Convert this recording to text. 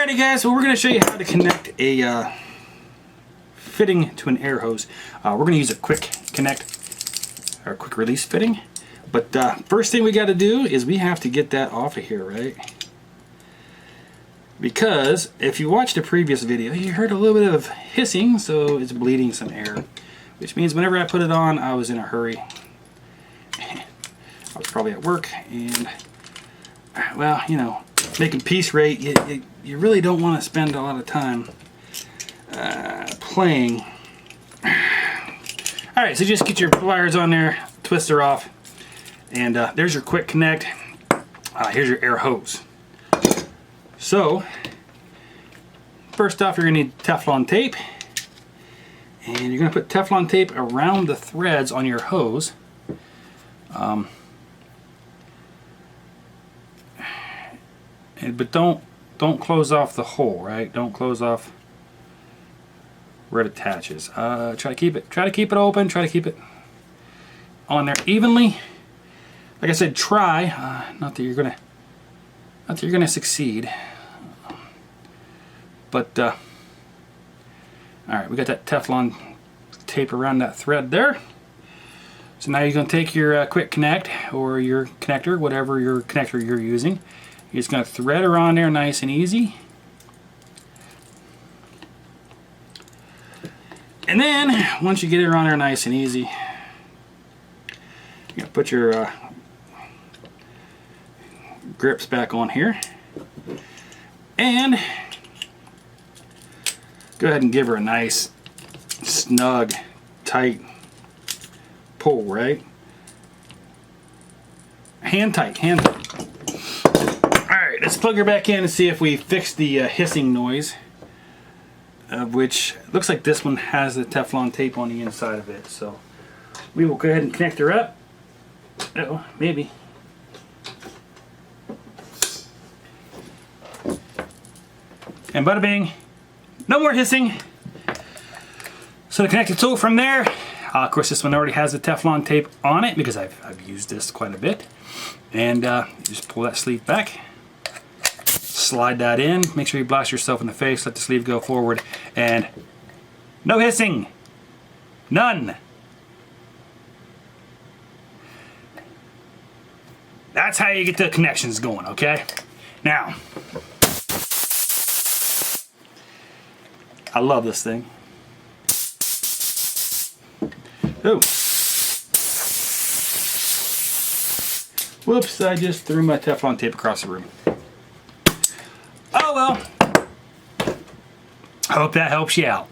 Alrighty guys, so we're going to show you how to connect a fitting to an air hose. We're going to use a quick connect or quick release fitting. But first thing we got to do is we have to get that off of here, right? Because if you watched a previous video, you heard a little bit of hissing, so it's bleeding some air. Which means whenever I put it on, I was in a hurry. I was probably at work and, well, you know, making piece rate, you really don't want to spend a lot of time playing. Alright, so just get your pliers on there, twist her off, and there's your quick connect. Here's your air hose. So, first off, you're going to need Teflon tape, and you're going to put Teflon tape around the threads on your hose. But don't close off the hole, right? Don't close off where it attaches. Try to keep it open. Try to keep it on there evenly. Like I said, try. Not that you're gonna succeed. But all right, we got that Teflon tape around that thread there. So now you're gonna take your quick connect or your connector, whatever your connector you're using. You're just going to thread her on there nice and easy. And then, once you get her on there nice and easy, you're going to put your grips back on here. And go ahead and give her a nice, snug, tight pull, right? Hand tight, hand tight. Alright, let's plug her back in and see if we fix the hissing noise, of which looks like this one has the Teflon tape on the inside of it. So we will go ahead and connect her up. Uh-oh, maybe. And bada bing, no more hissing. So to connect the tool from there, of course this one already has the Teflon tape on it because I've used this quite a bit. And you just pull that sleeve back. Slide that in, make sure you blast yourself in the face, let the sleeve go forward, and no hissing, none. That's how you get the connections going, okay? Now, I love this thing. Oh. Whoops, I just threw my Teflon tape across the room. Oh well, I hope that helps you out.